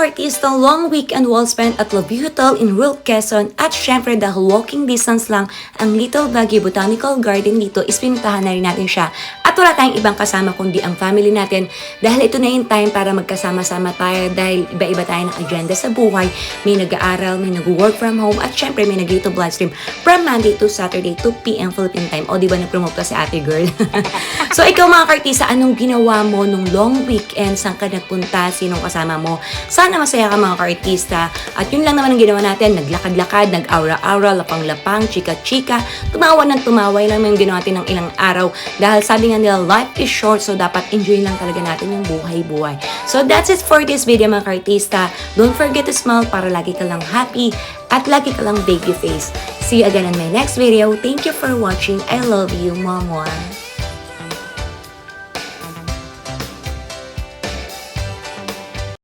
ka-artista, long weekend well spent at Lobby Hotel in Ruel, Quezon at syempre dahil walking distance lang ang Little Baguio Botanical Garden dito is pinuntahan na rin natin siya. At wala tayong ibang kasama kundi ang family natin dahil ito na yung time para magkasama-sama tayo dahil iba-iba tayo ng agenda sa buhay. May nag-aaral, may nag-work from home at syempre may nag-YouTube live stream from Monday to Saturday 2 p.m. Philippine time. O diba na-promote ka si ate girl? So ikaw mga ka-artista, anong ginawa mo nung long weekend? Saan ka nagpunta? Sinong kasama mo? Sana masaya ka mga ka-artista. At yun lang naman ang ginawa natin. Naglakad-lakad, nag-aura-aura, lapang-lapang, chika-chika. Tumawa ng tumawa. Yun lang yung ginawa natin ng ilang araw. Dahil sabi nga nila, life is short. So dapat enjoy lang talaga natin yung buhay-buhay. So that's it for this video mga ka-artista. Don't forget to smile para lagi ka lang happy at lagi ka lang baby face. See you again in my next video. Thank you for watching. I love you, Mom.